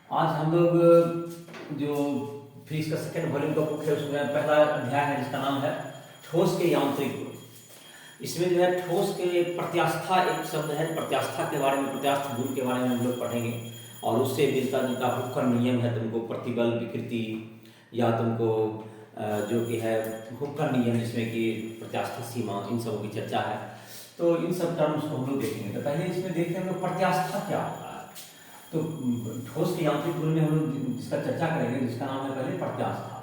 आज हम लोग जो फिजिक्स का सेकेंड वॉल्यूम का बुक है उसमें पहला अध्याय है जिसका नाम है ठोस के यांत्रिक गुण। इसमें जो है ठोस के प्रत्यास्था एक शब्द है, प्रत्यास्था के बारे में, प्रत्यास्थ गुण के बारे में हम लोग पढ़ेंगे और उससे मिलता जुलता हुक्कर नियम है, तुमको प्रतिबल विकृति या तुमको जो कि है हुक्कर नियम जिसमें कि प्रत्यास्था सीमा, इन सबों की चर्चा है। तो इन सब टर्म्स को हम लोग देखेंगे। तो पहले इसमें देखते हैं हम लोग प्रत्यास्था क्या होता है। तो ठोस के यांत्रिक गुण में हम लोग जिसका चर्चा करेंगे जिसका नाम है पहले प्रत्यास्था।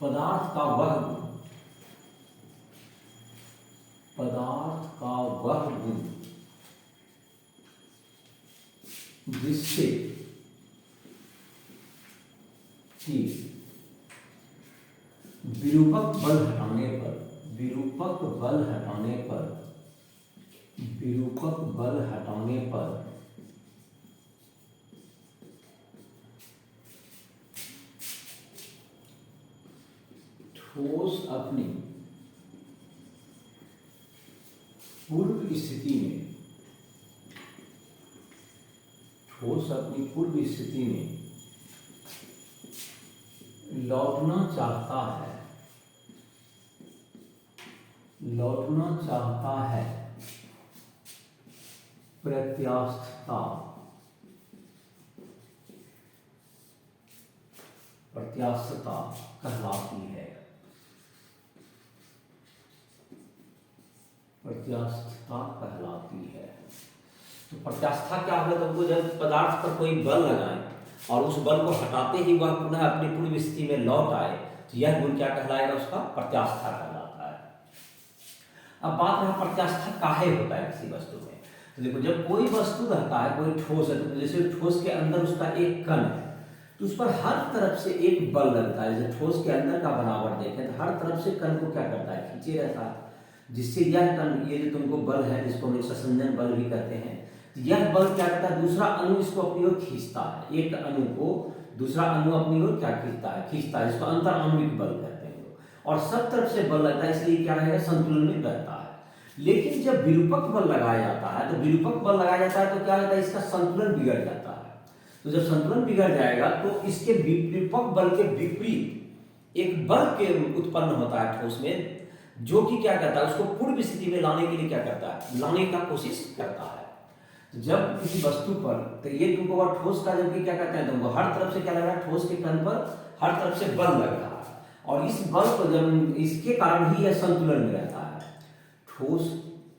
पदार्थ का वह गुण, पदार्थ का वह गुण जिससे कि विरूपक बल हटाने पर, विरूपक बल हटाने पर, विरूपक बल हटाने पर ठोस अपनी पूर्व स्थिति में, ठोस अपनी पूर्व स्थिति में लौटना चाहता है, लौटना चाहता है। प्रत्यास्थता, प्रत्यास्थता कहलाती है, प्रत्यास्थता कहलाती है। तो प्रत्यास्था क्या होगा? तुमको जब पदार्थ पर कोई बल लगाए और उस बल को हटाते ही वह पुनः अपनी पूर्व स्थिति में लौट आए, तो यह गुण क्या कहलाएगा? उसका प्रत्यास्था कहलाता है। अब बात रहा प्रत्यास्था काहे होता है किसी वस्तु में। तो देखो, जब कोई वस्तु रहता है, कोई ठोस है, तो जैसे ठोस के अंदर उसका एक कण है तो उस पर हर तरफ से एक बल लगता है। जैसे ठोस के अंदर का बनावट देखें तो हर तरफ से कण को क्या करता है? खींचे रहता है, जिससे यह कण, ये जो तुमको बल है जिसको हम लोग संसंजन बल भी कहते हैं, तो यह बल क्या करता है? दूसरा अणु इसको अपनी ओर खींचता है। एक अणु को दूसरा अणु अपनी ओर क्या खींचता है? खींचता है। इसको अंतर आणविक बल कहते हैं लोग। और सब तरफ से बल लगता है, इसलिए क्या रहेगा? संतुलन में रहता है। लेकिन जब विरूपक बल लगाया जाता है, तो विरूपक बल लगाया जाता है तो क्या होता है? इसका संतुलन बिगड़ जाता है। तो जब संतुलन बिगड़ जाएगा तो इसके विरूपक बल के विपरीत एक बल के उत्पन्न होता है ठोस में, जो कि क्या करता है? उसको पूर्व स्थिति में लाने के लिए क्या करता है? लाने का कोशिश करता है। तो जब किसी वस्तु पर, तो ये तुमको वह ठोस का, जब कि क्या कहते हैं, तुमको हर तरफ से क्या लग रहा है? ठोस के कण पर हर तरफ से बल लग रहा है और इस बल को जब, इसके कारण ही यह संतुलन में रहता है। ठोस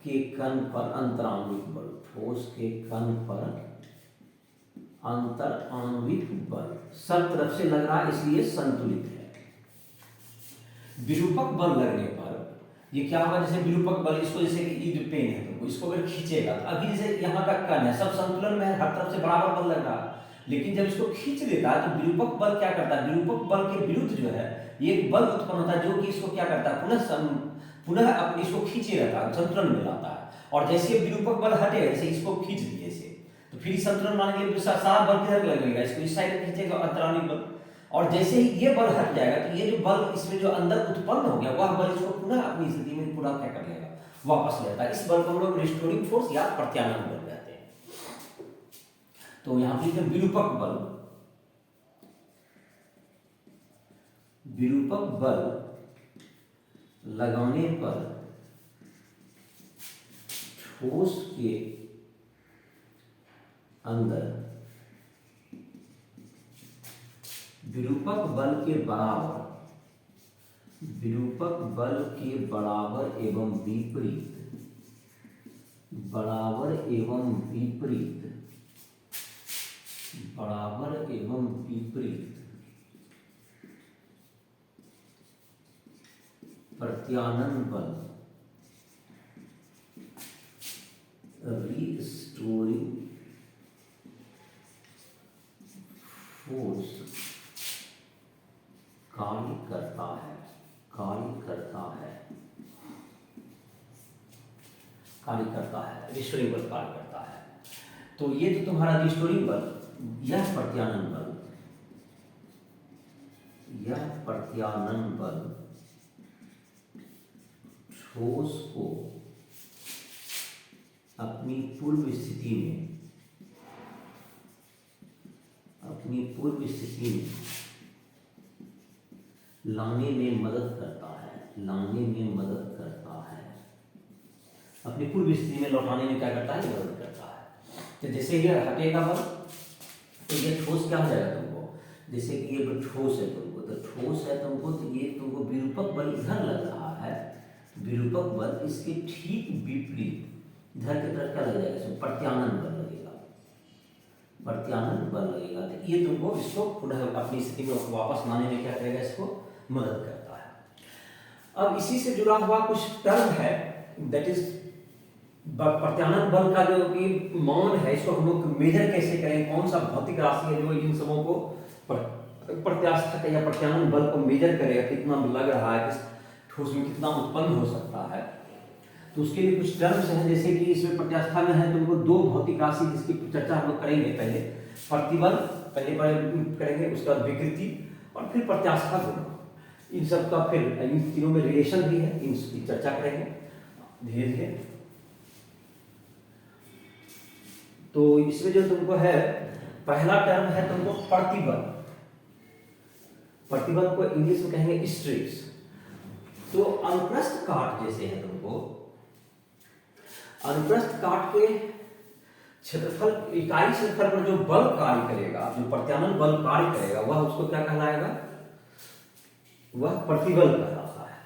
के कण पर अंतराणविक बल, ठोस के कण पर अंतर आणविक बल सब तरफ से लग रहा है, इसलिए संतुलित है। विरूपक बल लगने पर ये क्या होगा? जैसे विरूपक बल, इसको जैसे कि ये जो पेन है तुमको, इसको अगर खींचेगा तो अभी जैसे यहाँ का कण है, सब संतुलन में है, हर तरफ से बराबर बल लग रहा है। लेकिन जब इसको खींच देता है तो विरूपक बल क्या करता है? विरूपक बल के विरुद्ध जो है एक बल उत्पन्न होता है, जो कि इसको क्या करता है? पुनः अपनी इसको खींचे रहता है, संतुलन में लाता है। और जैसे विरूपक बल हटे, जैसे इसको खींच दिए से, तो फिर संतुलन लाने के लिए सारा बल किधर लगेगा? इसको इस साइड खींचेगा, अंतराणविक बल। और जैसे ही ये बल हट जाएगा तो ये जो बल इसमें जो अंदर उत्पन्न हो गया, वह बल इसको पुनः अपनी स्थिति में पूरा क्या कर लेगा? वापस लेता है। इस बल को हम लोग रिस्टोरिंग फोर्स या प्रत्यानयन बल कहते हैं। तो यहां पर विरूपक बल, विरूपक बल लगाने पर ठोस के अंदर विरूपक बल के बराबर, विरूपक बल के बराबर एवं विपरीत, बराबर एवं विपरीत, बराबर एवं विपरीत प्रत्यानयन बल, रिस्टोरिंग फोर्स कार्य करता है, कार्य करता है, कार्य करता है, रिस्टोरिंग बल कार्य करता है। तो ये जो तुम्हारा रिस्टोरिंग बल, यह प्रत्यानयन बल, यह प्रत्यानयन बल ठोस को अपनी पूर्व स्थिति में स्थिति में लाने में मदद करता है, लाने में मदद करता है, अपनी पूर्व स्थिति में लौटाने में क्या करता है, मदद करता है। तो जैसे ये हटेगा बल तो ये ठोस क्या हो जाएगा तुमको, जैसे कि ये ठोस है तुमको, तो ठोस है तुमको, तो ये तुमको विरूपक बल इधर लग रहा है, विरूपक बल इसके ठीक विपरीत इधर की तरफ क्या लग जाएगा, इसमें प्रत्यानन बल लगेगा, प्रत्यानन बल लगेगा। तो ये तुमको इसको पुनः अपनी स्थिति में वापस लाने में क्या करेगा, इसको मदद करता है। अब इसी से जुड़ा हुआ कुछ टर्म है, दैट इज प्रत्यानन बल का जो कि मान है, इसको हम लोग मेजर कैसे करें, कौन सा भौतिक राशि है जो इन सबों को प्रत्यास्थ या प्रत्यानन बल को मेजर करेगा, कितना लग रहा है, किस ठोस में कितना उत्पन्न हो सकता है। तो उसके लिए कुछ टर्म्स हैं, जैसे कि इसमें प्रत्यास्था में है तुमको दो भौतिक राशि जिसकी चर्चा हम लोग करेंगे, पहले प्रतिबल पहले करेंगे, उसके बाद विकृति और फिर प्रत्यास्था गुण, इन सब का फिर इन तीनों में रिलेशन भी है, इनकी चर्चा करेंगे धीरे धीरे। तो इसमें जो तुमको है पहला टर्म है तुमको प्रतिबल, प्रतिबल को इंग्लिश में कहेंगे स्ट्रेस। तो अनुप्रस्थ काट जैसे है तुमको, अनुप्रस्थ काट के क्षेत्रफल इकाई क्षेत्रफल पर जो बल कार्य करेगा, जो प्रत्यानन बल कार्य करेगा, वह उसको क्या कहलाएगा, वह प्रतिबल कहलाता है।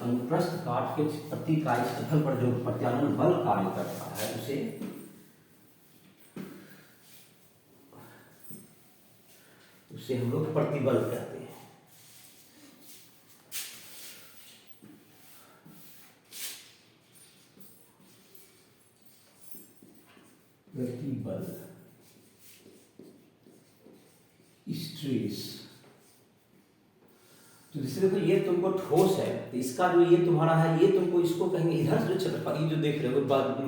अनुप्रस्थ काट के प्रति इकाई क्षेत्रफल पर जो प्रत्यानन बल कार्य करता है उसे हम लोग प्रतिबल कहते हैं। प्रतिबल, स्ट्रेस। तो जैसे देखो ये तुमको ठोस है, तो इसका जो ये तुम्हारा है, ये तुमको इसको कहेंगे इधर जो क्षेत्रफल, ये जो देख रहे हो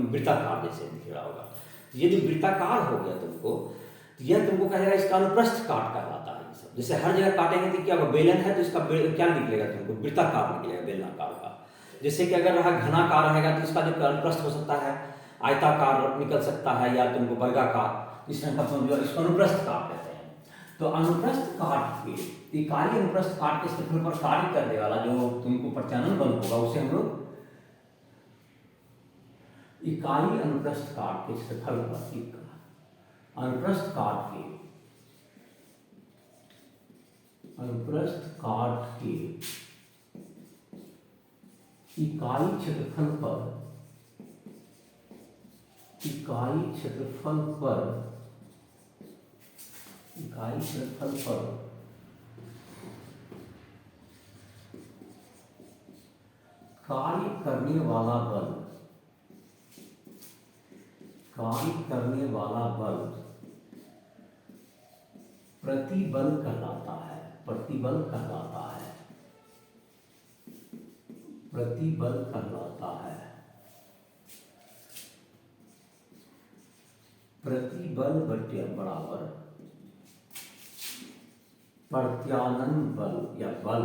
वृत्ताकार जैसे दिख रहा होगा, ये जो वृत्ताकार हो गया तुमको, तो यह तुमको कहेगा इसका अनुप्रस्थ काट कहलाता है। ये सब जैसे हर जगह काटेंगे तो क्या होगा, बेलन है तो इसका क्या निकलेगा तुमको, वृत्ताकार निकलेगा बेलनाकार का। जैसे कि अगर रहा घनाकार रहेगा तो इसका जो अनुप्रस्थ हो सकता है आयताकार निकल सकता है, या तुमको वर्गाकार, इस तरह का इसको अनुप्रस्थ काट कहते हैं। तो अनुप्रस्थ काट के इकाई अनुप्रस्थ काट के क्षेत्रफल पर कार्य करने वाला जो तुमको प्रत्यानन बल होगा, उसे हम लोग इकाई अनुप्रस्थ काट के क्षेत्रफल पर अनुप्रस्थ काट के इकाई क्षेत्रफल पर कार्य करने वाला बल प्रतिबल कहलाता है, प्रतिबल कहलाता है। प्रतिबल बराबर प्रत्यानन बल या बल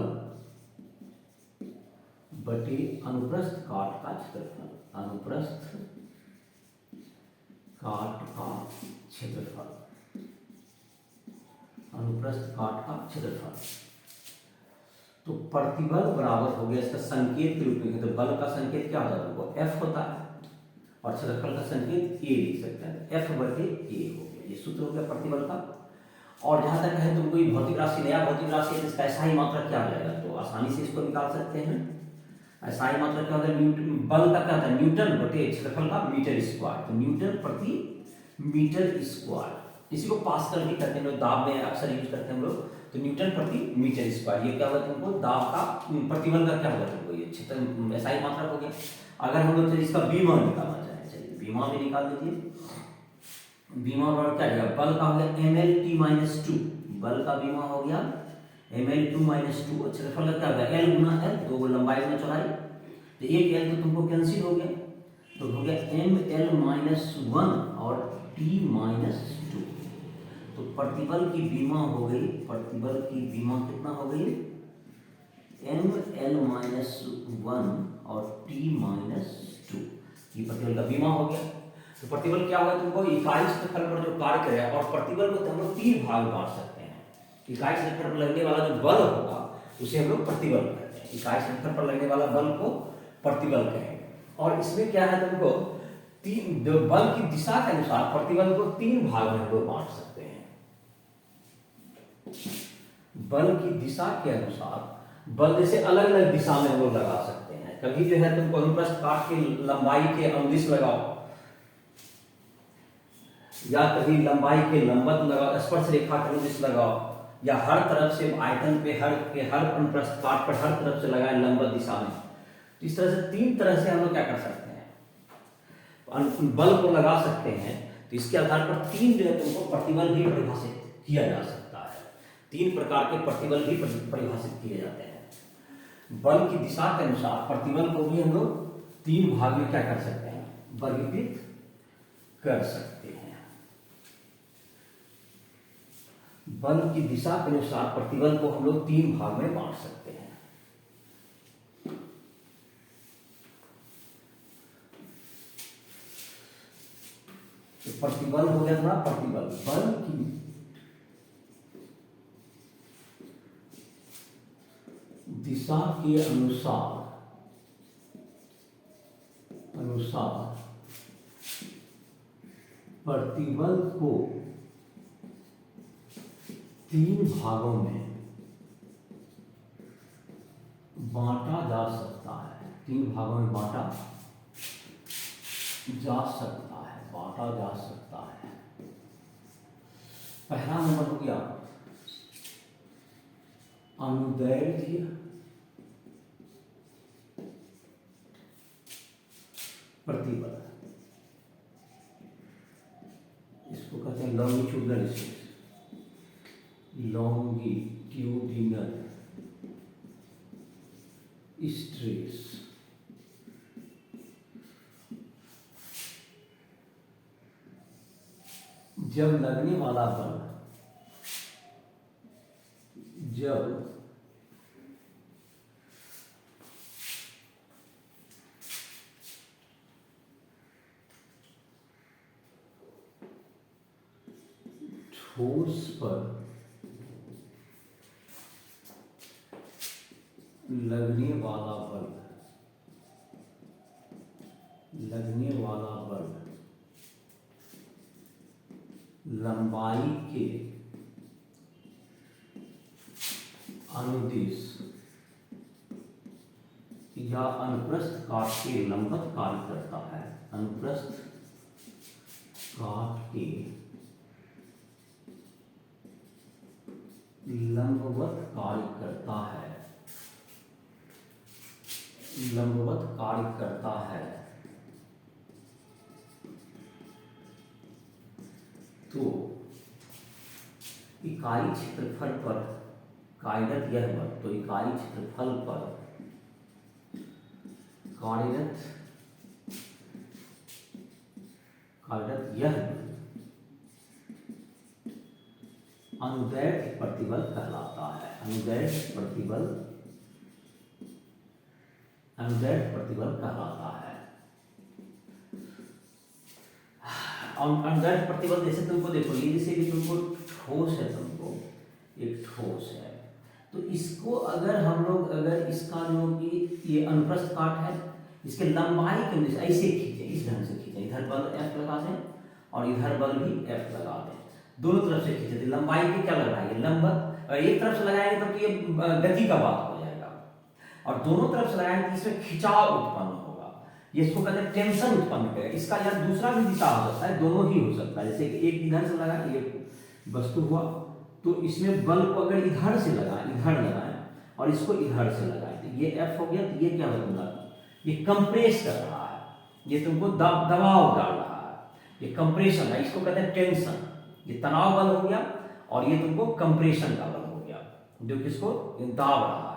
बटे अनुप्रस्थ काट का क्षेत्रफल, अनुप्रस्थ काट का क्षेत्रफल, अनुप्रस्थ काट का क्षेत्रफल। तो प्रतिबल बराबर हो गया, इसका संकेत के रूप में, तो बल का संकेत क्या होता है, वो F होता है, और क्षेत्रफल का संकेत A लिख सकते हैं, F बटे A हो गया, ये सूत्र हो गया प्रतिबल का। और जहां तक है तुम कोई भौतिक राशि, नया भौतिक राशि है, इसका ऐसा ही मात्रा क्या हो जाएगा, तो आसानी से इसको निकाल सकते हैं। ऐसा ही मात्रा क्या होता है, बल का क्या होता है, न्यूटन बटे क्षेत्रफल का मीटर स्क्वायर, तो न्यूटन प्रति मीटर स्क्वायर, इसी को पास्कल भी करते हैं लोग, दाब में अक्सर यूज करते हैं हम लोग। तो न्यूटन प्रति मीटर स्क्वायर, ये क्या होगा तुमको, दाब का प्रतिबल का क्या होगा तुमको, ये क्षेत्र ऐसा ही मात्रा हो गया। अगर हम लोग इसका बीमा निकालना चाहें, चलिए बीमा भी निकाल दीजिए। बीमा बराबर क्या जाएगा, बल का हो गया mlt-2, बल का बीमा हो गया ml2-2, क्षेत्रफल का क्या होगा L गुना L, दो लंबाई गुना चौड़ाई, तो एक L तो तुमको कैंसिल हो गया, तो हो गया ml-1 और t-2। तो प्रतिबल की बीमा हो गई, प्रतिबल की बीमा कितना हो गई, ml-1 और t-2, ये प्रतिबल का बीमा हो गया। तो प्रतिबल क्या होगा, तुमको इकाई क्षेत्रफल पर जो कार्य करेगा, और प्रतिबल को हम लोग 3 भाग में बांट सकते हैं। इकाई क्षेत्रफल पर लगने वाला जो बल होगा उसे हम लोग प्रतिबल कहते हैं। इकाई क्षेत्रफल पर लगने वाला बल को प्रतिबल कहेंगे। और इसमें क्या है, तुमको 3 बल की दिशा के अनुसार प्रतिबल को 3 भाग में हम लोग बांट सकते हैं। बल की दिशा के अनुसार बल जैसे अलग अलग दिशा में हम लोग लगा सकते हैं। कभी जो है तुमको अनुप्रस्थ काट की लंबाई के अनुदिश लगाओ, या कभी लंबाई के लंबवत लगाओ, स्पर्श रेखा के अनुदिश लगाओ, या हर तरफ से आयतन पे हर अनुप्रस्थ काट पर हर तरफ से लगाए लंबवत दिशा में। तो इस तरह से 3 तरह से हम लोग क्या कर सकते हैं, बल को लगा सकते हैं। तो इसके आधार पर 3 जो है तुमको प्रतिबल भी परिभाषित किया जा सकता है। 3 प्रकार के प्रतिबल भी परिभाषित किए जाते हैं। बल की दिशा के अनुसार प्रतिबल को भी हम लोग 3 भाग में क्या कर सकते हैं, वर्गीकृत कर सकते हैं। बल की दिशा के अनुसार प्रतिबल को हम लोग 3 भाग में बांट सकते हैं। तो प्रतिबल हो गया ना, प्रतिबल बल की दिशा के अनुसार प्रतिबल को 3 भागों में बांटा जा सकता है। 3 भागों में बांटा जा सकता है। पहला नंबर हो गया अनुदैर्ध्य प्रतिबल, इसको कहते हैं लॉन्गिट्यूडिनल स्ट्रेस। जब लगने वाला बल ठोस पर लगने वाला बल लंबाई के अनुदिश या अनुप्रस्थ काट के लंबवत कार्य करता है। अनुप्रस्थ काट के लंबवत कार्य करता है तो इकाई क्षेत्रफल पर कार्यरत यह बल, तो इकाई क्षेत्रफल पर कार्यरत यह अनुदैर्ध्य प्रतिबल कहलाता है। अनुदैर्ध्य प्रतिबल कहलाता है। अनुदैर्ध्य प्रतिबल जैसे तुमको देखो, ये जैसे कि तुमको ठोस है, तुमको एक ठोस है, तो इसको अगर हम लोग इसका जो कि ये अनुप्रस्थ काट है, इसके लंबाई के अनुसार ऐसे खींचे, इस ढंग से खींचे, इधर बल F लगा दें और इधर बल भी F लगा दें, दोनों तरफ से खींचे। लंबाई की क्या लगाएंगे, लंबवत, और एक तरफ से लगाएंगे तब तो ये गति का बात हो जाएगा, और दोनों तरफ से लगाएंगे तो इसमें खिंचाव उत्पन्न होगा, ये इसको कहते हैं टेंशन उत्पन्न करेगा। इसका यार दूसरा भी दिशा हो सकता है, दोनों ही हो सकता है। जैसे कि एक इधर से लगाए, ये वस्तु हुआ, तो इसमें बल को अगर इधर से लगाएं और इसको इधर से लगाएं, तो ये F हो गया। तो ये क्या होगा, ये कंप्रेस कर रहा है, ये तुमको दबाव डाल रहा है, ये कंप्रेशन है, इसको कहते हैं टेंशन। ये तनाव बल हो गया और ये तुमको कंप्रेशन का बल हो गया, जो किसको दाब रहा है।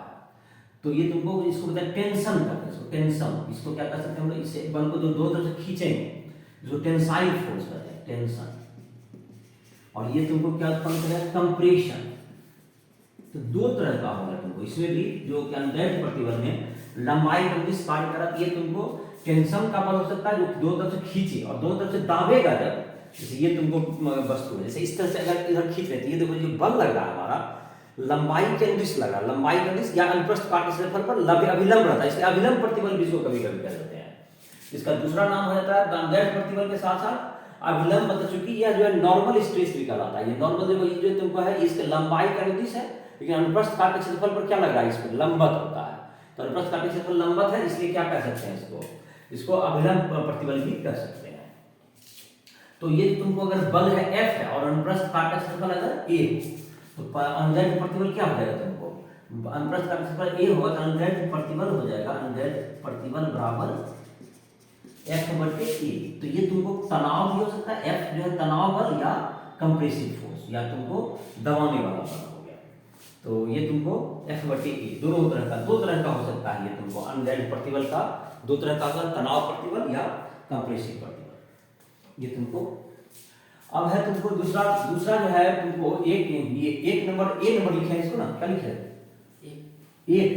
तो ये तुमको इसको कहते हैं टेंशन करते हैं, टेंशन। इसको क्या कर सकते हैं हम लोग, इसे बल को जो दो तरफ से खींचेंगे, जो टेंसाइल फोर्स कहते हैं, टेंशन। और ये तुमको क्या उत्पन्न करेगा, कंप्रेशन। तो 2 तरह का होगा तुमको इसमें भी, जो कि अनुदैर्ध्य प्रतिबल में लंबाई अनुदिश कार्य करा, ये तुमको टेंशन का बल हो सकता है जो दोनों तरफ से खींचे और दोनों तरफ से दाबेगा जब, जैसे ये तुमको वस्तु है, जैसे इस तरह से अगर इधर खींच लेती है, देखो ये बल लग रहा है हमारा, लंबाई के अनुदिश लगा, लंबाई के अनुदिश या अनुप्रस्थ काट के क्षेत्रफल पर अभिलंब रहता है, इसलिए अभिलंब प्रतिबल भी इसको कभी कभी कह देते हैं। इसका दूसरा नाम हो जाता है दानदैर्घ्य प्रतिबल के साथ साथ अभिलंब, मतलब चूंकि यह जो है नॉर्मल स्ट्रेस भी कहलाता है। ये नॉर्मल देखो ये जो तुमको है इसके लंबाई का अनुदिश है, लेकिन अनुप्रस्थ काट के क्षेत्रफल पर क्या लग रहा है, इस पर लंबवत होता है। तो अनुप्रस्थ काट के क्षेत्रफल लंबवत है, इसलिए क्या कह सकते हैं इसको अभिलंब प्रतिबल भी कह सकते हैं। तो ये तुमको अगर बल है F है और अनुप्रस्थ काट का क्षेत्रफल अगर A हो तो अनुदैर्घ्य प्रतिबल क्या हो जाएगा, तुमको अनुप्रस्थ काट का क्षेत्रफल A होगा तो अनुदैर्घ्य प्रतिबल हो जाएगा, अनुदैर्घ्य प्रतिबल बराबर F/A। तो ये तुमको तनाव भी हो सकता है, F जो है तनाव बल या कंप्रेसिव फोर्स या तुमको दबाने वाला बल हो गया। तो ये तुमको F/A दो तरह का हो सकता है। ये तुमको अनुदैर्घ्य प्रतिबल का दो तरह का होगा, तनाव प्रतिबल या कंप्रेसिव प्रतिबल। ये तुमको अब है तुमको दूसरा जो है तुमको एक नंबर ए नंबर लिखे हैं इसको ना, क्या लिखे हैं एक।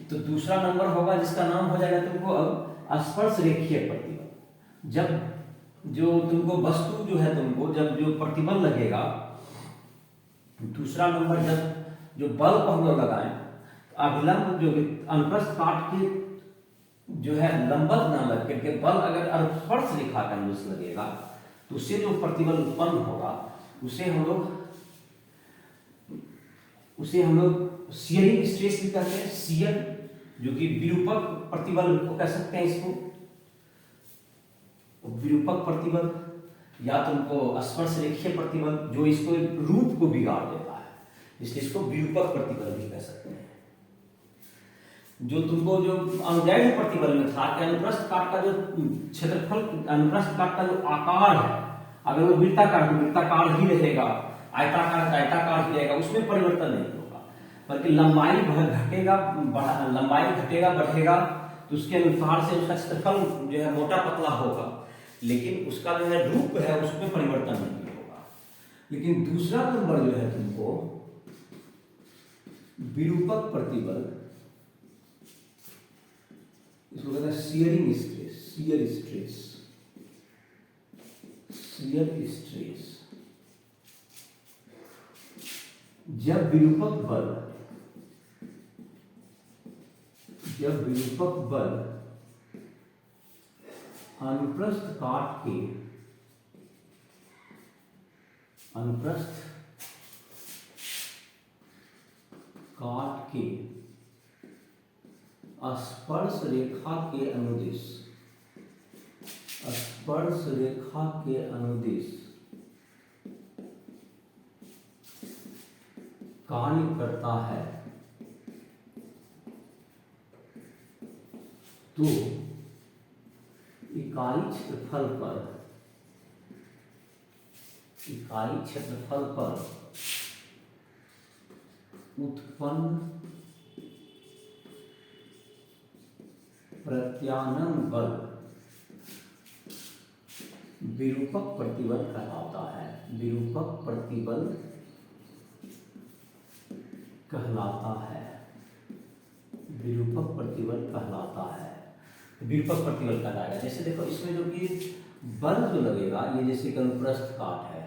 तो दूसरा नंबर होगा जिसका नाम हो जाएगा तुमको अब स्पर्श रेखीय प्रतिबल। जब जो तुमको वस्तु जो है तुमको जब जो प्रतिबल लगेगा, दूसरा नंबर जब जो बल को हम लोग लगाएं, अभिलंब जो अनुप्रस्थ काट के जो है लंबवत ना लग करके बल अगर स्पर्श रेखा का अनुदिश लगेगा तो उससे जो प्रतिबल उत्पन्न होगा उसे हम लोग शियरिंग स्ट्रेस भी कहते हैं। शियर जो कि विरूपक प्रतिबल को कह सकते हैं, इसको विरूपक प्रतिबल या तुमको स्पर्श रेखीय प्रतिबल जो इसको रूप को बिगाड़ देता है, इसलिए इसको विरूपक प्रतिबल भी कह सकते हैं। जो तुमको जो अनुदैर्घ्य प्रतिबल में था कि अनुप्रस्थ काट का जो क्षेत्रफल, अनुप्रस्थ काट का जो आकार है, अगर वो वृत्ताकार ही रहेगा, आयताकार ही रहेगा, उसमें परिवर्तन नहीं होगा, बल्कि लंबाई घटेगा बढ़ेगा तो उसके अनुसार से उसका क्षेत्रफल जो है मोटा पतला होगा, लेकिन उसका जो है रूप है उसमें परिवर्तन नहीं होगा। लेकिन दूसरा नंबर जो है तुमको विरूपक प्रतिबल, इसको कहते हैं शियर स्ट्रेस। जब विरूपक बल अनुप्रस्थ काट के स्पर्श रेखा के अनुदिश कार्य करता है तो इकाई क्षेत्रफल पर उत्पन्न प्रत्यानयन बल विरूपक प्रतिबल कहलाता है। विरूपक प्रतिबल कहलाता है। विरूपक प्रतिबल कहलाएगा। जैसे देखो इसमें जो कि बल जो लगेगा, ये जैसे अनुप्रस्थ काट है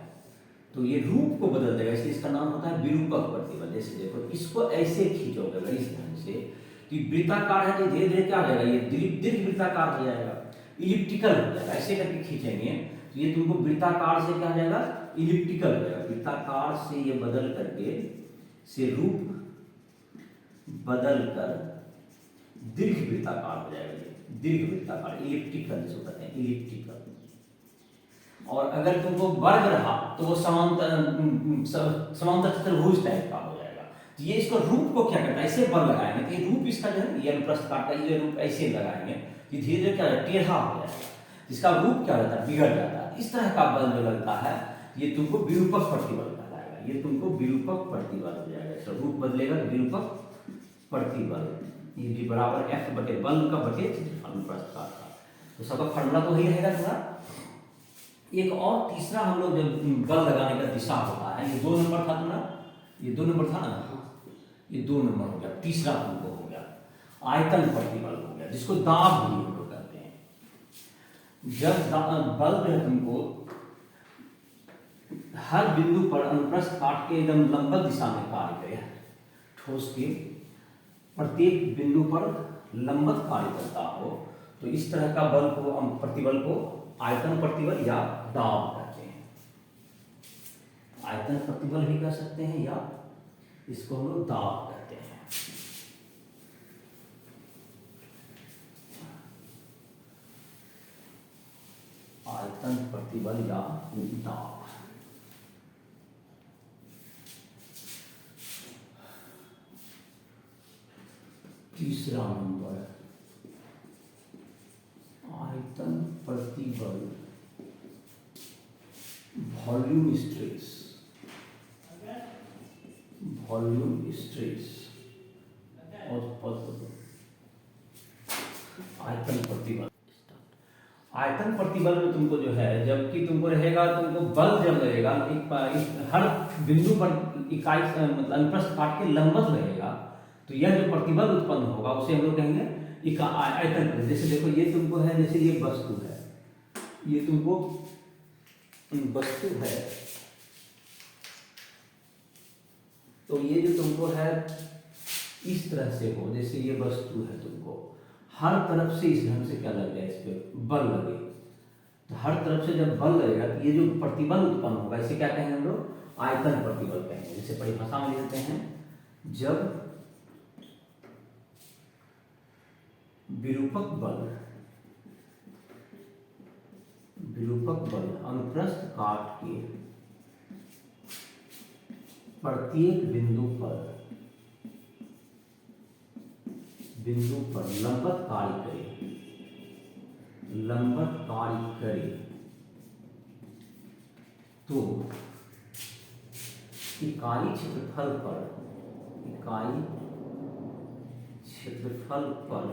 तो ये रूप को बदल देगा, इसलिए इसका नाम होता है विरूपक प्रतिबल। जैसे देखो इसको ऐसे खींचोगे इस ढंग से कि वृत्ताकार है तो धीरे धीरे क्या हो जाएगा, ये दीर्घ वृत्ताकार हो जाएगा, इलिप्टिकल हो जाएगा। ऐसे करके खींचेंगे तो ये तुमको वृत्ताकार से क्या हो जाएगा, इलिप्टिकल हो जाएगा। वृत्ताकार से ये बदल करके से रूप बदल कर दीर्घ वृत्ताकार हो जाएगा। ये दीर्घ वृत्ताकार इलिप्टिकल जिसको कहते हैं, इलिप्टिकल। और अगर तुमको वर्ग रहा तो वो समांतर चतुर्भुज टाइप का हो जाएगा। तो ये इसको रूप को क्या करता है, ऐसे बल लगाएंगे तो ये रूप इसका जो है ये अनुप्रस्थ काट का ये रूप ऐसे लगाएंगे कि धीरे धीरे क्या टेढ़ा हो जाएगा, इसका रूप क्या रहता है, बिगड़ जाता है। इस तरह का बल जो लगता है ये तुमको विरूपक प्रतिबल कहलाएगा। ये तुमको विरूपक प्रतिबल हो जाएगा। इसका रूप बदलेगा तो विरूपक प्रतिबल, ये बराबर F बटे बल का बटे अनुप्रस्थ काट का। तो सबका फॉर्मूला तो वही रहेगा तुम्हारा। एक और तीसरा हम लोग जब बल लगाने का दिशा होता है, ये 2 नंबर था तुम्हारा, ये 2 नंबर था ना, ये 2 नंबर हो गया। तीसरा तुमको हो गया आयतन प्रतिबल हो गया, जिसको दाब भी हम लोग कहते जब बल जो है तुमको हर बिंदु पर अनुप्रस्थ काट के एकदम लंबवत दिशा में कार्य करे, ठोस के प्रत्येक बिंदु पर लंबवत कार्य करता हो, तो इस तरह का बल को हम प्रतिबल को आयतन प्रतिबल या दाब कहते हैं। आयतन प्रतिबल भी कह सकते हैं या इसको हम लोग दाब कहते हैं। आयतन प्रतिबल या दाब। तीसरा नंबर, आयतन प्रतिबल वॉल्यूम स्ट्रेस। वॉल्यूम स्ट्रेस और आयतन प्रतिबल। आयतन प्रतिबल में तुमको जो है, जबकि तुमको रहेगा, तुमको बल जब लगेगा हर बिंदु पर इकाई मतलब अनुप्रस्थ काट के लंबवत रहेगा, तो यह जो प्रतिबल उत्पन्न होगा उसे हम लोग कहेंगे आयतन प्रतिबल। जैसे देखो ये तुमको है, जैसे ये वस्तु है, ये तुमको वस्तु है, तो ये जो तुमको है इस तरह से हो, जैसे ये वस्तु है, तुमको हर तरफ से इस ढंग से क्या लग जाए, इस पे बल लगे, तो हर तरफ से जब बल लगेगा तो ये जो प्रतिबल उत्पन्न होगा इसे क्या कहेंगे हम लोग, आयतन प्रतिबल कहेंगे। जैसे परिभाषा में लिखते हैं, जब विरूपक बल अनुप्रस्थ काट के प्रत्येक बिंदु पर लंबवत कार्य करे, तो इकाई क्षेत्रफल पर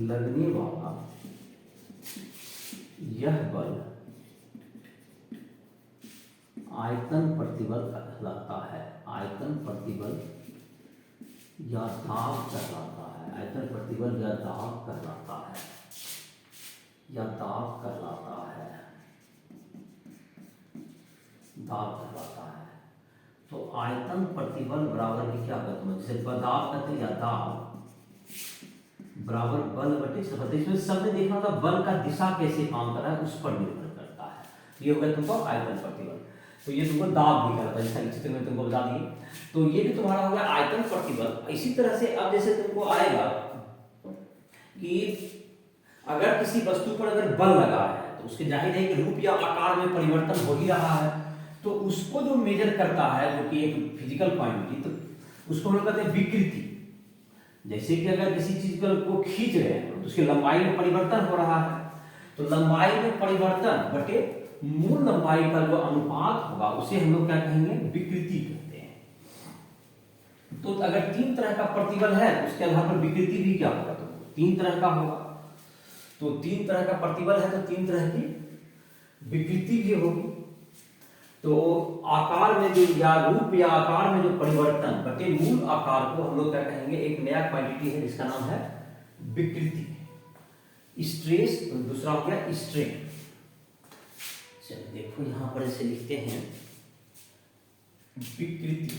लगने वाला यह बल आयतन प्रतिबल कहलाता है। आयतन प्रतिबल या दाब कहलाता है। आयतन प्रतिबल या दाब कहलाता है, दाब कहलाता है। तो आयतन प्रतिबल बराबर की क्या कहते हैं, जैसे दाब कहते हैं या दाब बराबर बल बटे सफलता। इसमें सब में देखना था बल का दिशा कैसे काम कर रहा है, उस पर निर्भर करता है। ये हो गया तुमको आयतन प्रतिबल। तो ये तुमको दाब भी करता है, जैसा चित्र में तुमको बता दिए। तो ये भी तुम्हारा हो गया आयतन प्रतिबल। इसी तरह से अब जैसे तुमको आएगा कि अगर किसी वस्तु पर अगर बल लगा है तो उसके जाहिर है कि रूप या आकार में परिवर्तन हो ही रहा है, तो उसको जो मेजर करता है, जो कि एक फिजिकल क्वांटिटी, तो उसको हम लोग कहते हैं विकृति। जैसे कि अगर किसी चीज को खींच रहे हैं तो उसकी लंबाई में परिवर्तन हो रहा है, तो लंबाई में परिवर्तन बटे मूल लंबाई का जो अनुपात होगा उसे हम लोग क्या कहेंगे, विकृति कहते हैं। तो अगर तीन तरह का प्रतिबल है तो उसके आधार पर विकृति भी क्या होगा, तो तीन तरह का होगा। तो तीन तरह का प्रतिबल है तो तीन तरह की विकृति भी होगी। तो आकार में जो या रूप या आकार में जो परिवर्तन बटे मूल आकार को हम लोग क्या कहेंगे, एक नया क्वांटिटी है जिसका नाम है विकृति। स्ट्रेस दूसरा हो गया स्ट्रेन। चलिए देखो यहां पर इसे लिखते हैं विकृति।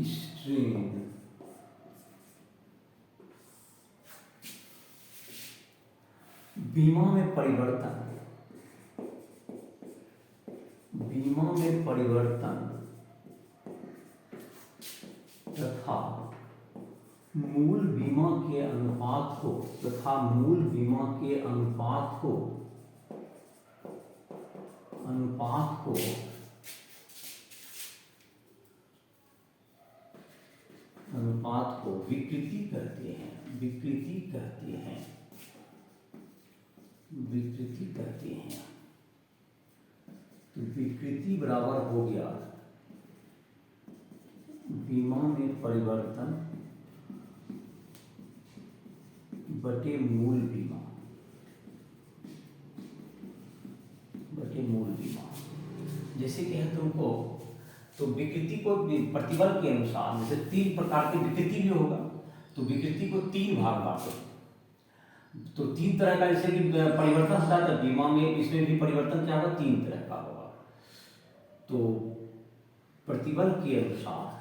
स्ट्रेन बीमा में परिवर्तन तथा मूल बीमा के अनुपात को विकृति कहते हैं। तो विकृति बराबर हो गया बीमा में परिवर्तन बटे मूल बीमा बटे मूल विमान। जैसे कि है तुमको, तो विकृति को प्रतिबल के अनुसार जैसे 3 प्रकार की विकृति भी होगा, तो विकृति को 3 भाग बांटो। तो 3 तरह का, जैसे कि परिवर्तन होता है तो विमा में इसमें भी परिवर्तन क्या होगा, 3 तरह का होगा। तो प्रतिबल के अनुसार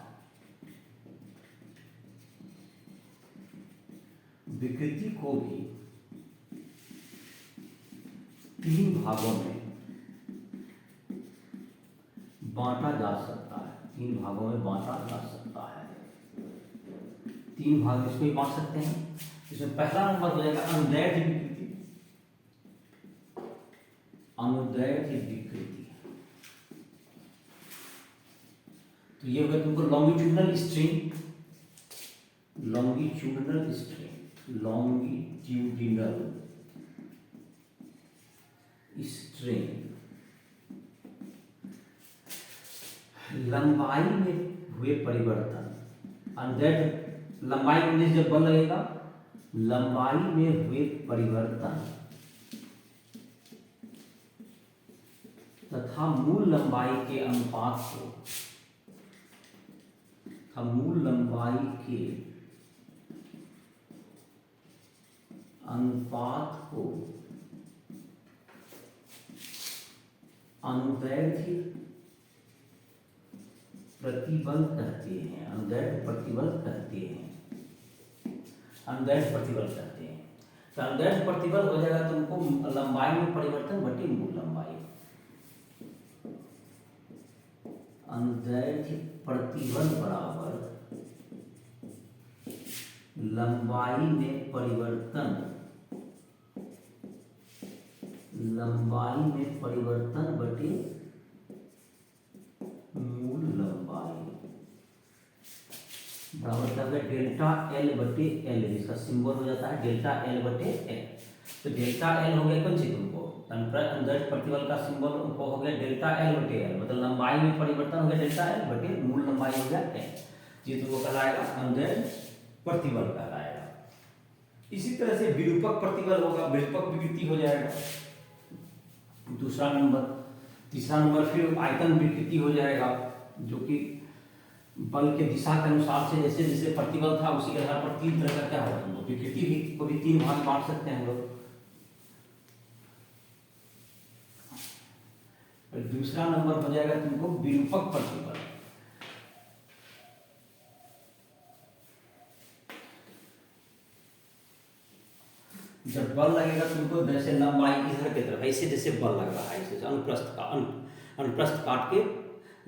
विकृति को भी 3 भागों में बांटा जा सकता है। 3 भागों में बांटा जा सकता है। 3 भाग इसको ही बांट सकते हैं। इसमें पहला नंबर हो जाएगा अनुदैर्ध्य विकृति। अनुदैर्ध्य विकृति तो ये होगा तुमको longitudinal string, longitudinal string, longitudinal string लंबाई में हुए परिवर्तन। अनुदैर्ध्य लंबाई में जब बल लगेगा, लंबाई में हुए परिवर्तन तथा मूल लंबाई के अनुपात को, मूल लंबाई के अनुपात को अनुदैर्ध्य प्रतिबल कहते हैं। अनुदैर्ध्य प्रतिबल कहते हैं। अनुदैर्ध्य प्रतिबल कहते हैं। तो अनुदैर्ध्य प्रतिबल हो जाएगा तुमको लंबाई में परिवर्तन बटे मूल लंबाई। अनुदैर्ध्य प्रतिबल बराबर लंबाई में परिवर्तन, लंबाई में परिवर्तन बटे मूल लंबाई बराबर क्या है, डेल्टा एल बटे एल। इसका सिंबल हो जाता है डेल्टा एल बटे एल। तो डेल्टा एल हो गया कौन सी तुमको, अनुदैर्ध्य प्रतिबल का सिंबल उनको हो गया डेल्टा एल बटे एल, मतलब लंबाई में परिवर्तन हो गया डेल्टा एल बटे मूल लंबाई हो गया एल। ये तुमको कहलाएगा अनुदैर्ध्य प्रतिबल कहलाएगा। इसी तरह से विरूपक प्रतिबल होगा, विरूपक विकृति हो जाएगा दूसरा नंबर। तीसरा नंबर फिर आयतन विकृति हो जाएगा, जो कि बल के दिशा के अनुसार से जैसे जैसे प्रतिबल था उसी के आधार पर 3 तरह का क्या होगा, हम लोग विकृति भी को भी 3 भाग बांट सकते हैं हम लोग। दूसरा नंबर हो जाएगा तुमको विरूपक प्रतिबल। जब बल लगेगा तुमको, जैसे लंबाई इधर की तरफ ऐसे जैसे बल लग रहा है, ऐसे अनुप्रस्थ काट के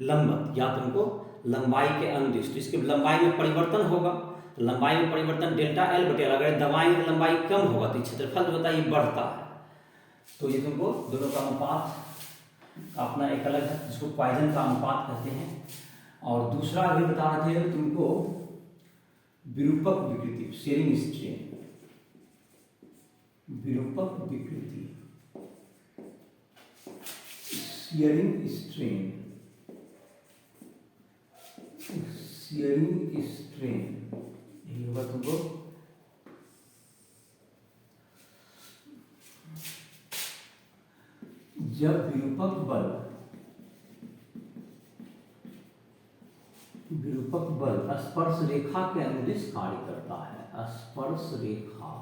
लंबवत, या तुमको लंबाई के अनुदिश, तो इसके लंबाई में परिवर्तन होगा। तो लंबाई में परिवर्तन डेल्टा एल बटे एल। अगर दबाएंगे लंबाई कम होगा तो क्षेत्रफल जो होता है ये बढ़ता है। तो ये तुमको दोनों का अनुपात अपना एक अलग है, जिसको पॉइजन का अनुपात कहते हैं। और दूसरा अभी बता रहे थे तुमको विरूपक विकृति, शेयरिंग स्ट्रेन, विरूपक विकृति, शेयरिंग स्ट्रेन, शेयरिंग स्ट्रेन यही होगा तुमको। जब विरूपक बल स्पर्श रेखा के अनुदिश कार्य करता है। स्पर्श रेखा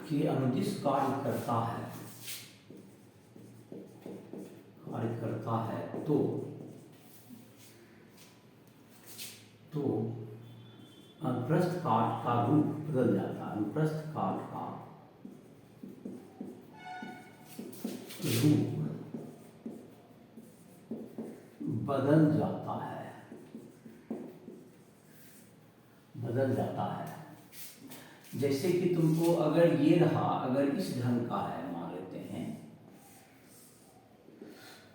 के अनुदिश कार्य करता है तो अनुप्रस्थ काट का रूप बदल जाता है। अनुप्रस्थ काट का रूप बदल जाता है। जैसे कि तुमको अगर ये रहा, अगर इस ढंग का है मान लेते हैं,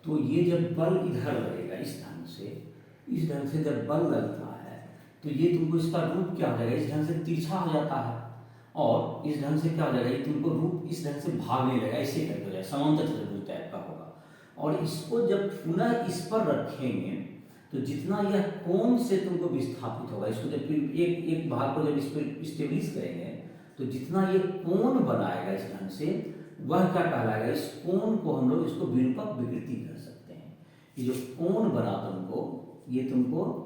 तो ये जब बल इधर लगेगा इस ढंग से जब बल लगता है तो ये तुमको इसका रूप क्या हो जाएगा, इस ढंग से तिरछा हो जाता है। और इस ढंग से क्या हो जाएगा, ये तुमको रूप इस ढंग से भागने लगेगा, ऐसे करके हो जाएगा, समांतर चतुर्भुज टाइप का होगा। और इसको जब पुनः इस पर रखेंगे तो जितना यह कोण से तुमको विस्थापित होगा, इसको जब एक एक भाग को जब इस पर स्टेब्लिश करेंगे तो जितना ये कोण बनाएगा इस ढंग से, वह क्या कहलाएगा, इस कोण को हम लोग इसको विरूपक विकृति कह सकते हैं। ये जो कोण बना तुमको, ये तुमको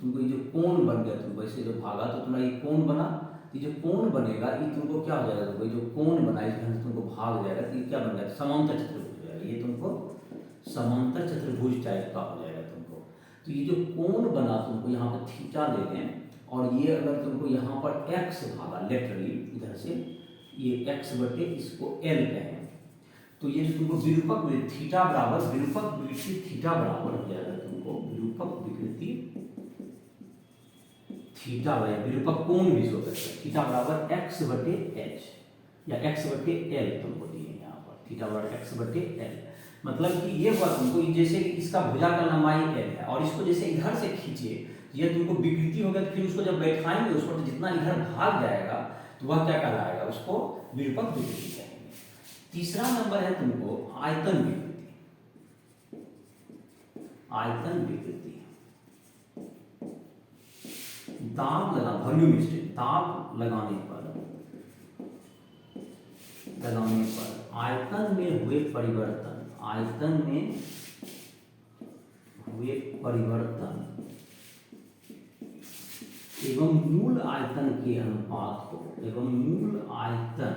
ये जो कोण बन गया तुमको ऐसे जो भागा, तो तुम्हारा ये कोण बना, ये जो कोण बनेगा ये तुमको क्या हो जाएगा, तुमको जो कोण बना इस ढंग से तुमको भाग जाएगा, तो ये क्या बन जाएगा, समांतर चतुर्भुज हो जाएगा। ये तुमको समांतर चतुर्भुज टाइप का हो जाएगा तुमको। तो ये जो कोण बना तुमको यहाँ पर थीटा ले लें, और ये अगर तुमको यहाँ पर x भागा लेटरली इधर से, ये x बटे इसको l कहें, तो ये जो तुमको विरूपक थीटा बराबर विरूपक विकृति थीटा बराबर हो जाएगा तुमको विरूपक विकृति थीटा बाय विरूपक कोण भी हो सकता है, थीटा बराबर x बटे h या x बटे l तुमको दिए यहाँ पर, थीटा बराबर x बटे l। मतलब कि ये हुआ तुमको, जैसे कि इसका भुजा का लंबाई l है और इसको जैसे इधर से खींचिए, ये तुमको विकृति हो गया, तो फिर उसको जब बैठाएंगे उसको, तो जितना इधर भाग जाएगा तो वह क्या कहलाएगा, उसको विरूपक विकृति कहेंगे। तीसरा नंबर है तुमको आयतन विकृति। आयतन विकृति दाब लगा, वॉल्यूम स्ट्रेन, दाब लगाने पर आयतन में हुए परिवर्तन, आयतन में हुए परिवर्तन एवं मूल आयतन के अनुपात को, एवं मूल आयतन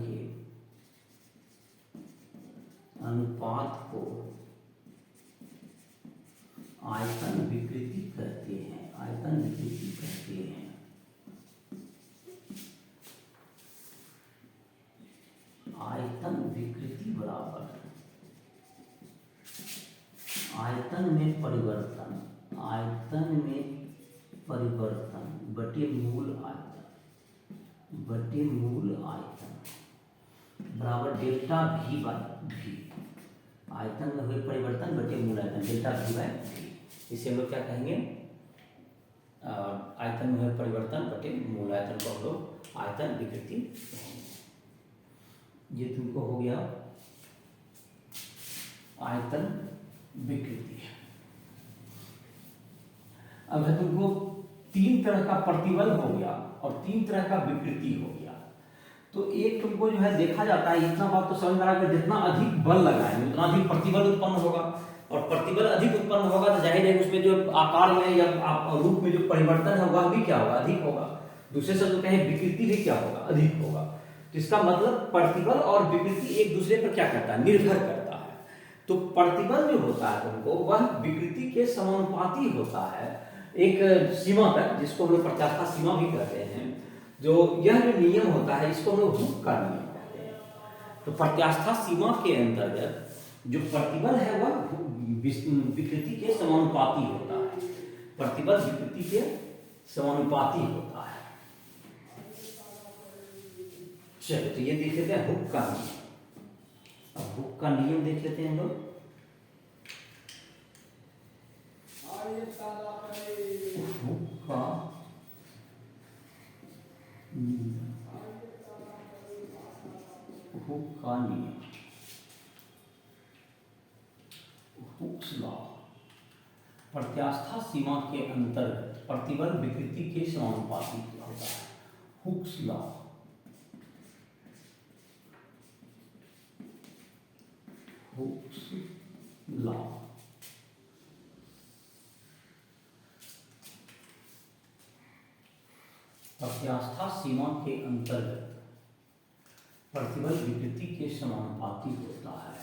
के अनुपात को आयतन विकृति कहते हैं, आयतन विकृति कहते हैं। आयतन विकृति बराबर आयतन में परिवर्तन, आयतन में परिवर्तन बटे मूल आयतन, बटे मूल आयतन बराबर डेल्टा v बाय v। आयतन में हुए परिवर्तन बटे मूल आयतन डेल्टा v बाय v, इसे हम लोग क्या कहेंगे, आयतन में हुए परिवर्तन बटे मूल आयतन को हम लोग आयतन विकृति कहेंगे। ये तुमको हो गया आयतन विकृति। अब है तुमको तीन तरह का प्रतिबल हो गया और तीन तरह का विकृति हो गया। तो एक तुमको जो है देखा जाता है, इतना बात तो समझ में आ गया, जितना अधिक बल लगाएंगे उतना अधिक प्रतिबल उत्पन्न होगा, और प्रतिबल अधिक उत्पन्न होगा तो जाहिर है उसमें जो आकार में या रूप में जो परिवर्तन है वह भी क्या होगा, अधिक होगा। दूसरे शब्द कहें विकृति भी क्या होगा, अधिक होगा। तो इसका मतलब प्रतिबल और विकृति एक दूसरे पर क्या करता है, निर्भर करता है। तो प्रतिबल जो होता है तुमको वह विकृति के समानुपाती होता है एक सीमा तक, जिसको हम लोग प्रत्यास्था सीमा भी कहते हैं। जो यह जो नियम होता है इसको हम लोग हुक का नियम कहते हैं। तो प्रत्यास्था सीमा के अंतर्गत जो प्रतिबल है वह विकृति के समानुपाती होता है, प्रतिबल विकृति के समानुपाती होता है। चलो तो ये देख लेते हैं हुक का नियम। अब हुक का नियम देख लेते हैं हम लोग। हुक का नियम, हुक्स लॉ, प्रत्यास्था सीमा के अंतर्गत प्रतिबल विकृति के समानुपाती होता है। हुक्स लॉ, हुक्स लॉ प्रत्यास्था सीमा के अंतर्गत प्रतिबल विकृति के समानुपाती होता है।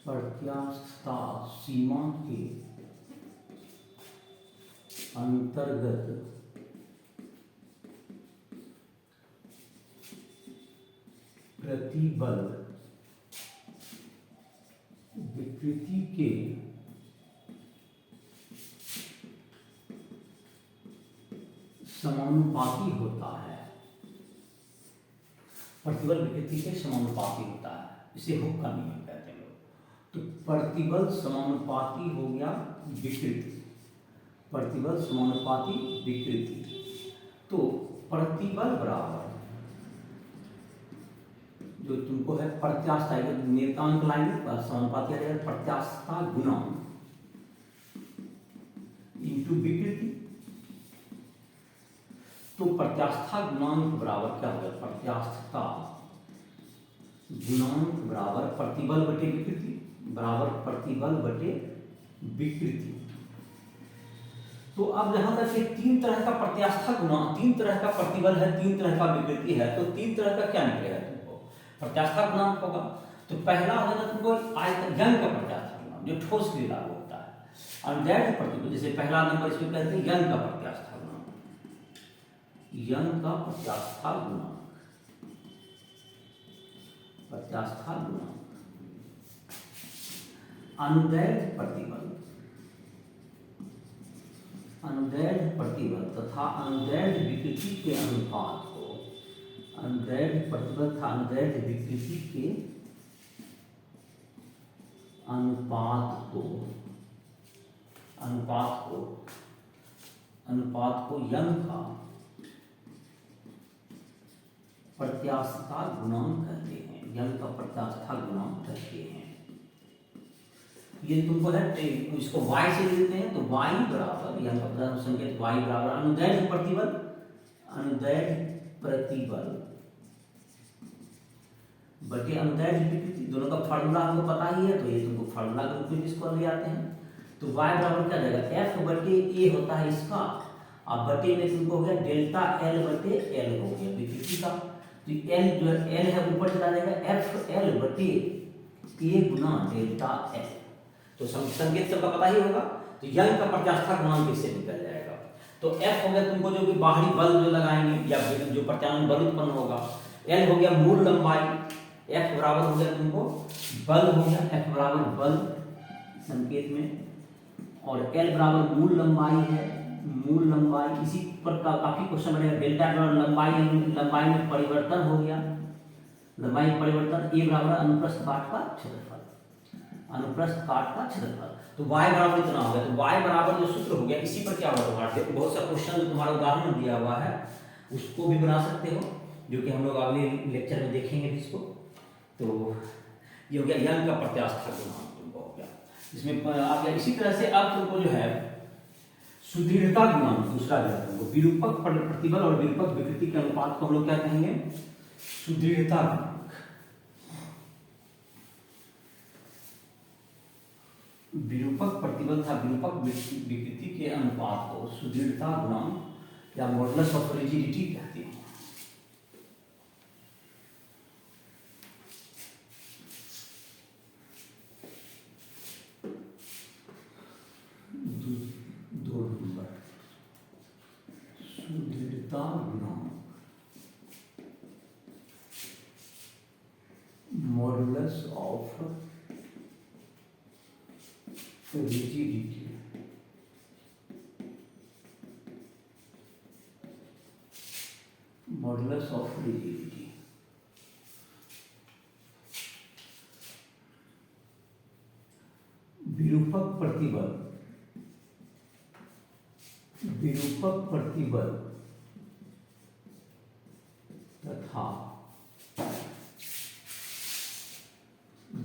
प्रत्यास्था सीमा के अंतर्गत प्रतिबल विकृति के समानुपाती होता है। प्रतिबल विकृति के समानुपाती होता है, इसे हुक का नियम कहते हैं लोग। तो प्रतिबल समानुपाती हो गया विकृति, प्रतिबल समानुपाती विकृति। तो प्रतिबल बराबर जो तुमको है प्रत्यास्था, नियतांक लाएंगे समानुपात क्या रहेगा, प्रत्यास्था गुणांक इंटू विकृति। तो प्रत्यास्था गुणांक बराबर क्या होगा, प्रत्यास्थता गुणांक बराबर प्रतिबल बटे विकृति, बराबर प्रतिबल बटे विकृति। तो अब जहां तक ये तीन तरह का प्रत्यास्था गुणांक, तीन तरह का प्रतिबल है, तीन तरह का विकृति है, तो तीन तरह का क्या निकलेगा तुमको, प्रत्यास्था गुणांक होगा। तो पहला हो जाएगा तुमको आयतन यंग का प्रत्यास्था गुणांक जो ठोस के लिए लागू होता है, और दैट प्रतिबल, जैसे पहला नंबर इसमें कहते हैं यंग का प्रत्यास्था गुणांक, यंग का प्रत्यास्था गुणांक, प्रत्यास्था गुणांक। अनुदैर्ध्य प्रतिबल, अनुदैर्ध्य प्रतिबल तथा अनुदैर्ध्य विकृति के अनुपात को, अनुदैर्ध्य प्रतिबल तथा अनुदैर्ध्य विकृति के अनुपात को, अनुपात को यंग का प्रत्यास्था गुणांक कहते हैं, यंग का प्रत्यास्था गुणांक कहते हैं। ये तुमको है, इसको y से देते हैं तो y बराबर, यंग का संकेत y बराबर अनुदैर्ध्य प्रतिबल, अनुदैर्ध्य प्रतिबल बटे अनुदैर्ध्य विकृति, दोनों का फार्मूला हमको पता ही है, तो ये तुमको फार्मूला के रूप में इसको ले आते हैं। तो y बराबर क्या जाएगा, f बटे a होता है इसका, अब बटे में तुमको हो गया डेल्टा l बटे l हो गया विकृति का। तो l जो l है ऊपर चला जाएगा, f l बटे a गुना डेल्टा l। तो संकेत सबका पता ही होगा। तो यंग का प्रत्यास्था गुणांक इससे निकल जाएगा। तो f हो गया तुमको जो कि बाहरी बल जो लगाएंगे या जो प्रत्यानयन बल उत्पन्न होगा, l हो गया मूल लंबाई, f बराबर हो गया तुमको बल हो गया, f बराबर बल संकेत में, और l बराबर मूल लंबाई है, मूल लंबाई। इसी पर काफी क्वेश्चन बनेगा, डेल्टा बराबर लंबाई में परिवर्तन हो गया, लंबाई परिवर्तन, a बराबर अनुप्रस्थ काट का क्षेत्रफल, अनुप्रस्थ काट का क्षेत्रफल। तो y बराबर इतना हो गया। तो y बराबर जो सूत्र हो गया, इसी पर क्या होगा तुम्हारा, बहुत सा क्वेश्चन जो तुम्हारा उदाहरण दिया हुआ है उसको भी बना सकते हो, जो कि हम लोग अगले लेक्चर में देखेंगे इसको। तो ये हो गया यंग का प्रत्यास्था गुणांक तुमको हो गया, इसमें आ गया। इसी तरह से अब तुमको जो है सुदृढ़ता गुणांक दूसरा जो है तुमको, विरूपक प्रतिबल और विरूपक विकृति के अनुपात को हम लोग क्या कहेंगे, सुदृढ़ता गुणांक। विरूपक प्रतिबल था विरूपक विकृति के अनुपात को सुदृढ़ता गुणांक या मॉडुलस ऑफ रिजिडिटी कहते हैं। दो नंबर सुदृढ़ता गुणांक, modulus of rigidity, modulus of rigidity. विरूपक प्रतिबल, विरूपक प्रतिबल तथा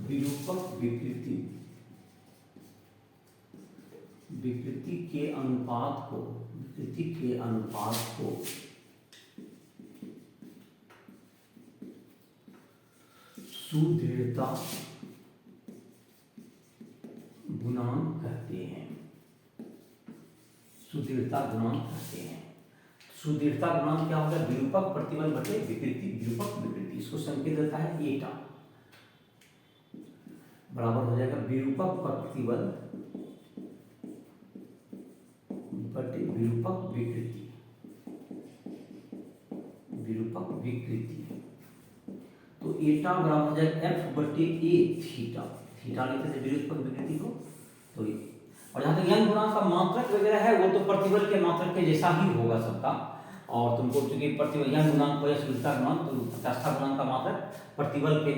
विरूपक विकृति, विकृति के अनुपात को, विकृति के अनुपात को सुदृढ़ता गुणांक कहते हैं, सुदृढ़ता गुणांक कहते हैं। सुदृढ़ता गुणांक क्या होगा, विरूपक प्रतिबल बटे विकृति, विरूपक विकृति, इसको संकेत देता है एटा, बराबर हो जाएगा विरूपक प्रतिबल बटे विरूपक विकृति, विरूपक विकृति। तो एटा बराबर हो जाएगा एफ बटे ए थीटा, थीटा लिखते थे विरूपक विकृति को। तो और यहाँ तक यंग गुणांक का मात्रक वगैरह है वो तो प्रतिबल के मात्रक के जैसा ही होगा सबका। और तुमको चूंकि प्रतिबल यंग गुणांक हो या सुदृढ़ता गुणांक, तो प्रत्यास्था गुणांक का मात्रक प्रतिबल के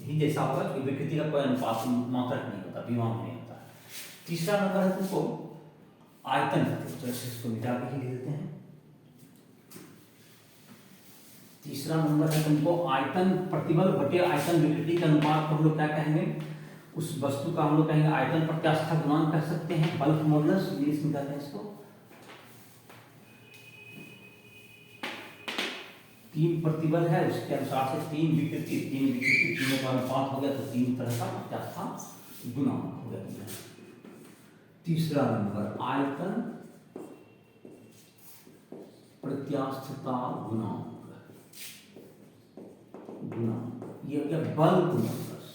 ही जैसा होगा, क्योंकि विकृति का कोई अनुपात मात्रक नहीं होता, विमान नहीं होता। तीसरा नंबर है तुमको आयतन, तो इसको मिटा के ही लिख देते हैं। तीसरा नंबर है तुमको आयतन प्रतिबल बटे आयतन विकृति का अनुपात को हम लोग क्या कहेंगे, उस वस्तु का हम लोग कहेंगे आयतन प्रत्यास्था गुणांक कह सकते हैं, बल्क मॉडुलस इंग्लिश में कहते हैं इसको। 3 प्रतिबल है उसके अनुसार से 3 विकृति, तीनों का अनुपात हो गया तो 3 तरह का प्रत्यास्था गुणांक हो गया। तीसरा नंबर आयतन प्रत्यास्थता गुणांक, ये हो गया बल्क मॉडुलस,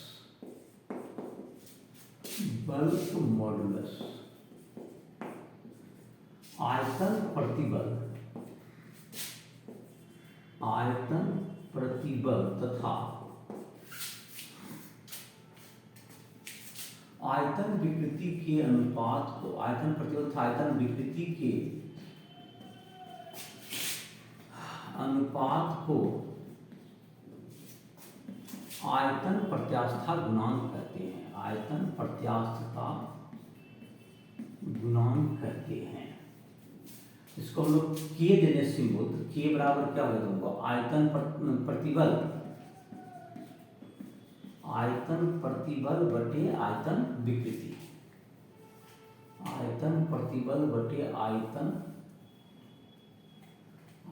बल्क मॉडुलस। आयतन प्रतिबल, आयतन प्रतिबल तथा आयतन विकृति के अनुपात को, आयतन प्रतिबल तथा आयतन विकृति के अनुपात को आयतन प्रत्यास्था गुणांक कहते हैं, आयतन प्रत्यास्थता गुणांक कहते हैं। इसको हम लोग के देने सिंबल, के बराबर क्या होगा तुमको, आयतन प्रतिबल, आयतन प्रतिबल बटे आयतन विकृति, आयतन प्रतिबल बटे आयतन,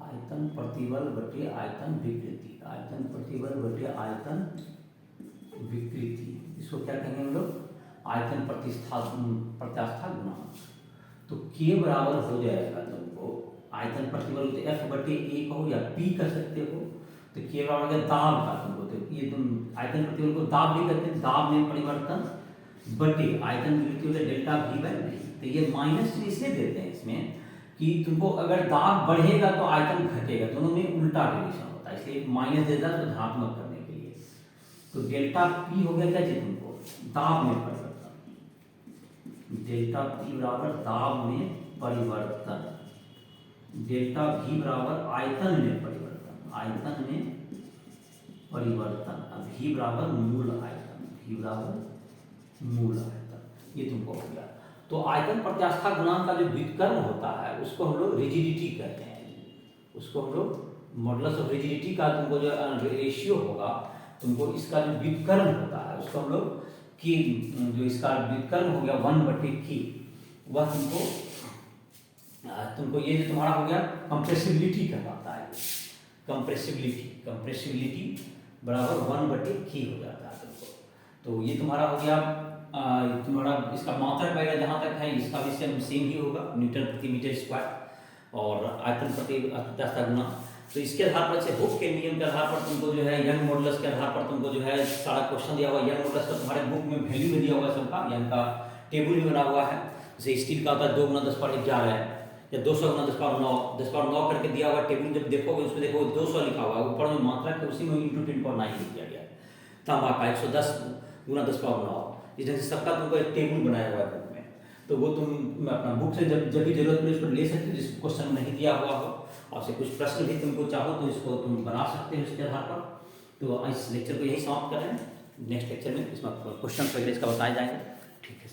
आयतन प्रतिबल बटे आयतन विकृति, आयतन प्रतिबल बटे आयतन विकृति। इसको क्या कहेंगे हम लोग, आयतन प्रत्यास्था गुणांक। तो के बराबर हो जाएगा तुमको आयतन प्रतिबल, तो एफ बटे ए कहो या पी कर सकते हो, तो के बराबर हो गया दाब का तुमको, तो ये तुम आयतन प्रतिबल को दाब भी कहते हैं, दाब में परिवर्तन बटे आयतन विकृति हो गया डेल्टा वी बाय वी। तो ये माइनस इसलिए देते हैं इसमें कि तुमको अगर दाब बढ़ेगा तो आयतन घटेगा, दोनों में उल्टा रिलेशन होता है, इसलिए माइनस देता है धनात्मक करने के लिए। तो डेल्टा पी हो गया क्या जी तुमको, दाब में परिवर्तन, डेल्टा पी बराबर दाब में परिवर्तन, डेल्टा वी बराबर आयतन में परिवर्तन, आयतन में परिवर्तन, वी बराबर मूल आयतन, वी बराबर मूल आयतन। ये तुमको हो गया। तो आयतन प्रत्यास्था गुणांक का जो व्युत्क्रम होता है उसको हम लोग रिजिडिटी कहते हैं, उसको हम लोग मॉडुलस ऑफ रिजिडिटी का तुमको जो रेशियो होगा, तुमको इसका जो व्युत्क्रम होता है उसको हम लोग की, जो इसका व्युत्क्रम हो गया 1/k, वह तुमको ये जो तुम्हारा हो गया कंप्रेसिबिलिटी कहलाता है, कंप्रेसिबिलिटी बराबर 1/k हो जाता है तुमको। तो ये तुम्हारा हो गया तुम्हारा इसका मात्रक वगैरह जहाँ तक है इसका भी सेम ही होगा, न्यूटन प्रति मीटर स्क्वायर और आयतन प्रति प्रत्यास्था गुना। तो इसके आधार पर से हुक के नियम के आधार पर तुमको जो है यंग मॉडुलस के आधार पर तुमको जो है सारा क्वेश्चन दिया हुआ, यंग मॉडुलस का तुम्हारे बुक में वैल्यू में दिया हुआ सबका, यंग का टेबल भी बना हुआ है। जैसे स्टील का होता है 2 × 10⁻11 है या 200 × 10⁻9, 10⁻9 करके दिया हुआ टेबल, जब देखोगे उसमें देखो 200 लिखा हुआ है, ऊपर में मात्रा के उसी में × 10⁹ लिख दिया गया है। तांबा का 110 × 10⁻9, इस ढंग से सबका तुमको एक टेबल बनाया हुआ है बुक में। तो वो तुम अपना बुक से जब भी जरूरत पड़े उसको ले सकते हो, जिस क्वेश्चन नहीं दिया हुआ हो, और से कुछ प्रश्न भी तुमको चाहो तो इसको तुम बना सकते हो इसके आधार पर। तो इस लेक्चर को यही समाप्त करें, नेक्स्ट लेक्चर में इसमें क्वेश्चन वगैरह इसका बताए जाएंगे। ठीक है।